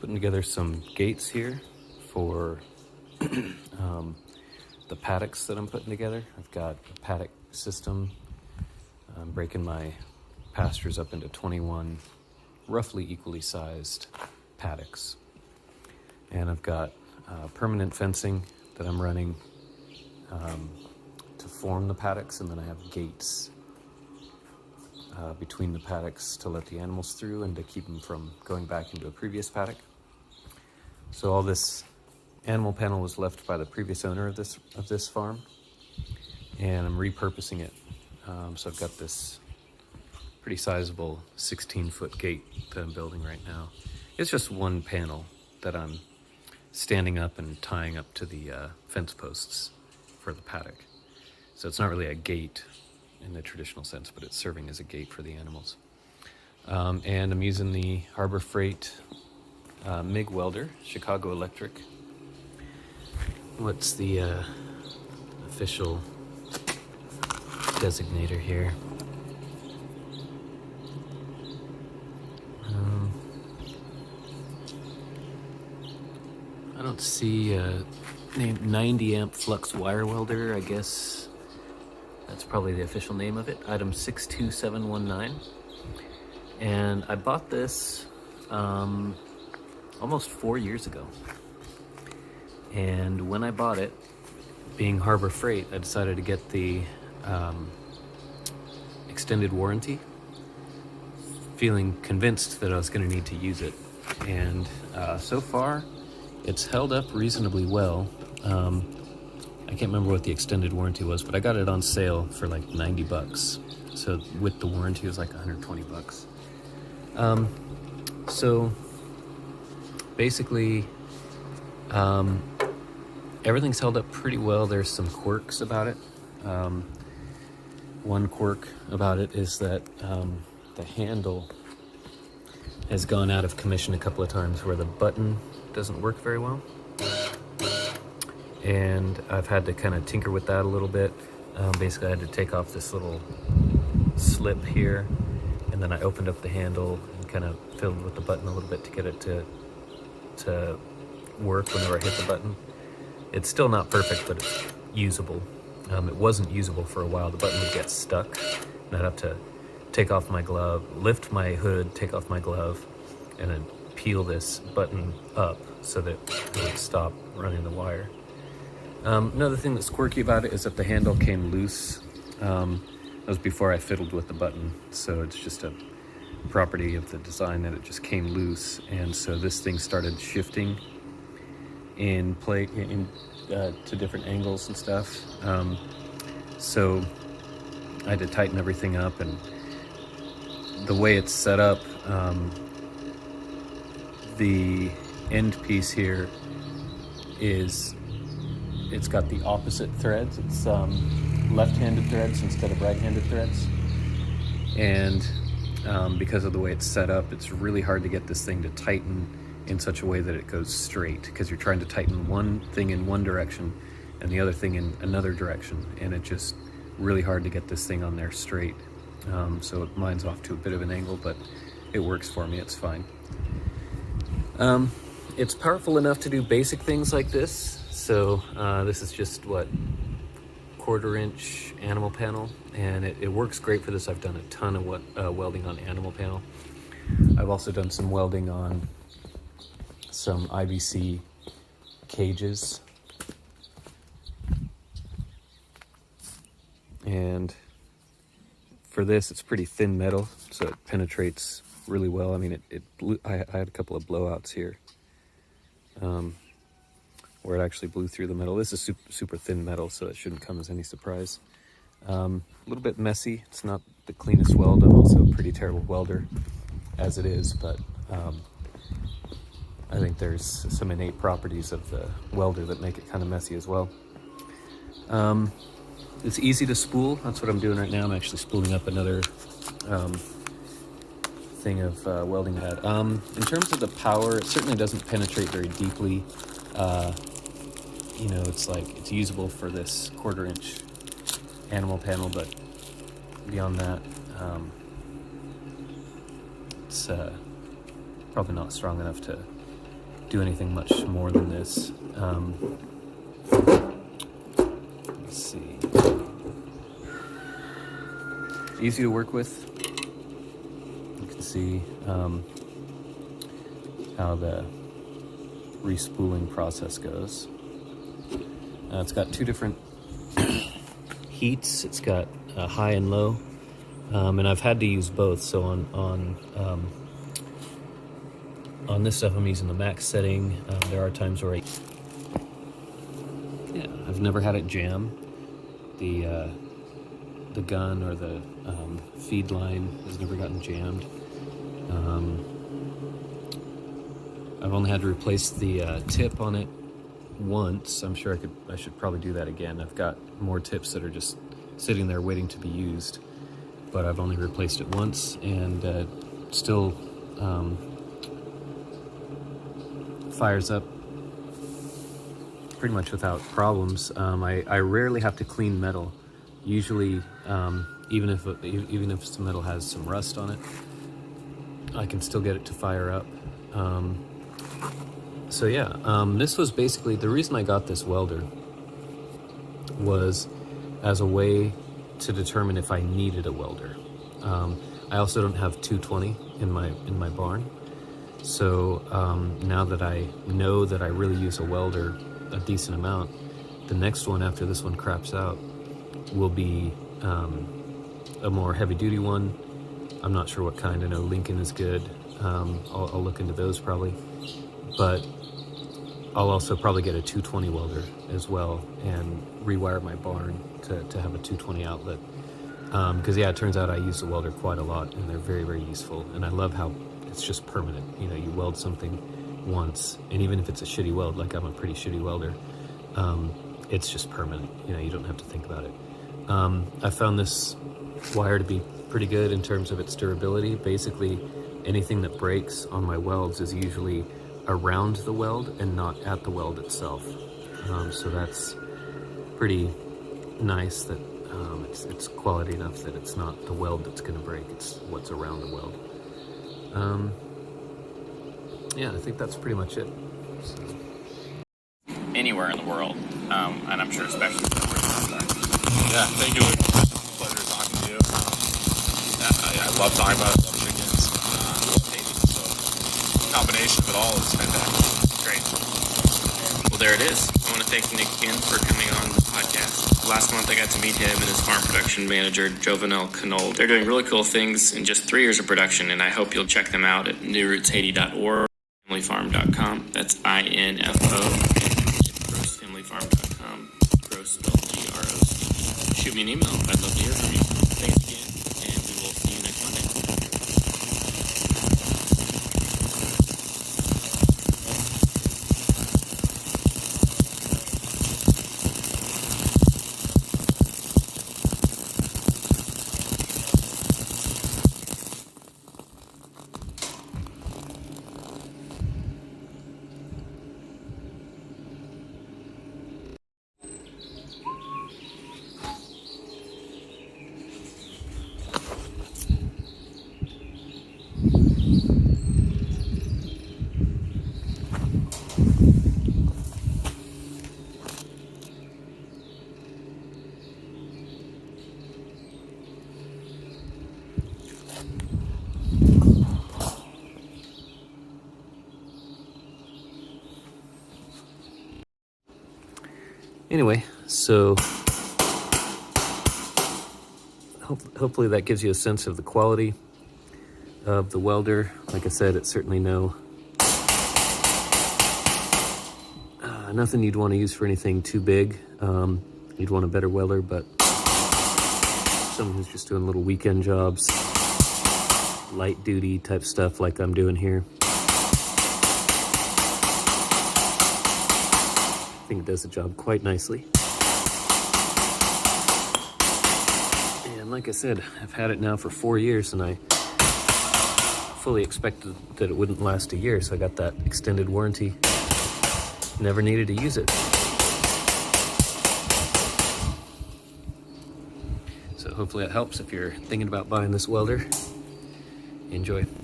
Putting together some gates here for the paddocks that I'm putting together. I've got a paddock system. I'm breaking my pastures up into 21 roughly equally sized paddocks. And I've got permanent fencing that I'm running to form the paddocks, and then I have gates between the paddocks to let the animals through and to keep them from going back into a previous paddock. So all this animal panel was left by the previous owner of this farm, and I'm repurposing it. So I've got this pretty sizable 16-foot gate that I'm building right now. It's just one panel that I'm standing up and tying up to the fence posts for the paddock. So it's not really a gate in the traditional sense, but it's serving as a gate for the animals. And I'm using the Harbor Freight MIG welder, Chicago Electric. What's the official designator here? I don't see named 90 amp flux wire welder. I guess that's probably the official name of it. Item 62719. And I bought this almost 4 years ago. And when I bought it, being Harbor Freight, I decided to get the extended warranty, feeling convinced that I was going to need to use it. And so far, it's held up reasonably well. I can't remember what the extended warranty was, but I got it on sale for like 90 bucks. So with the warranty, it was like 120 bucks. So basically, everything's held up pretty well. There's some quirks about it. One quirk about it is that the handle has gone out of commission a couple of times where the button doesn't work very well. And I've had to kind of tinker with that a little bit. Basically, I had to take off this little slip here, and then I opened up the handle and kind of fiddled with the button a little bit to get it to work whenever I hit the button. It's still not perfect, but it's usable. It wasn't usable for a while. The button would get stuck, and I'd have to take off my glove, lift my hood, take off my glove, and then peel this button up so that it would stop running the wire. Another thing that's quirky about it is that the handle came loose. That was before I fiddled with the button, so it's just a property of the design that it just came loose, and so this thing started shifting in play to different angles and stuff. So I had to tighten everything up, and the way it's set up, the end piece here it's got the opposite threads. It's left-handed threads instead of right-handed threads. And because of the way it's set up, it's really hard to get this thing to tighten in such a way that it goes straight, because you're trying to tighten one thing in one direction and the other thing in another direction, and it's just really hard to get this thing on there straight. So mine's off to a bit of an angle, but it works for me. It's fine. It's powerful enough to do basic things like this. So this is just, what, 1/4 inch animal panel, and it works great for this. I've done a ton of welding on animal panel. I've also done some welding on some IBC cages. And for this, it's pretty thin metal, so it penetrates really well. I mean, I had a couple of blowouts here where it actually blew through the metal. This is super thin metal, so it shouldn't come as any surprise. A little bit messy. It's not the cleanest weld. I'm also a pretty terrible welder as it is, but I think there's some innate properties of the welder that make it kind of messy as well. It's easy to spool. That's what I'm doing right now. I'm actually spooling up another thing of welding pad. In terms of the power, it certainly doesn't penetrate very deeply. You know, it's usable for this 1/4 inch animal panel, but beyond that, it's probably not strong enough to do anything much more than this. Let's see. Easy to work with. You can see how the respooling process goes. It's got two different heats. It's got high and low, and I've had to use both. So on this stuff, I'm using the max setting. There are times where I've never had it jam. The gun or the feed line has never gotten jammed. I've only had to replace the tip on it once. I'm sure I should probably do that again. I've got more tips that are just sitting there waiting to be used, but I've only replaced it once, and still fires up pretty much without problems. I rarely have to clean metal. Usually, even if the metal has some rust on it, I can still get it to fire up. So yeah, this was basically the reason I got this welder was as a way to determine if I needed a welder. I also don't have 220 in my barn, so now that I know that I really use a welder a decent amount, the next one after this one craps out will be a more heavy-duty one. I'm not sure what kind. I know Lincoln is good. I'll look into those probably, but I'll also probably get a 220 welder as well and rewire my barn to have a 220 outlet. Because yeah, it turns out I use the welder quite a lot, and they're very, very useful. And I love how it's just permanent. You know, you weld something once, and even if it's a shitty weld, like I'm a pretty shitty welder, it's just permanent. You know, you don't have to think about it. I found this wire to be pretty good in terms of its durability. Basically, anything that breaks on my welds is usually around the weld and not at the weld itself. So that's pretty nice that it's quality enough that it's not the weld that's going to break, it's what's around the weld. Yeah, I think that's pretty much it. So. Anywhere in the world, and I'm sure especially Yeah, thank you, Luke. Pleasure talking to you. I love talking about it. I love chickens. I love babies. So the combination of it all is fantastic. great. Well, there it is. I want to thank Nick again for coming on the podcast. Last month, I got to meet him and his farm production manager, Jovenel Canold. They're doing really cool things in just 3 years of production, and I hope you'll check them out at newrootshaiti.org, familyfarm.com. That's INFO. grossfamilyfarm.com. Gross spelled GROS. Shoot me an email. I'd love to hear from you. Thanks again, and we will see you next Monday. Anyway, so hopefully that gives you a sense of the quality of the welder. Like I said, it's certainly nothing you'd want to use for anything too big. You'd want a better welder, but someone who's just doing little weekend jobs, light duty type stuff like I'm doing here, I think it does the job quite nicely. And like I said, I've had it now for 4 years, and I fully expected that it wouldn't last a year, so I got that extended warranty. Never needed to use it. So hopefully that helps if you're thinking about buying this welder. Enjoy.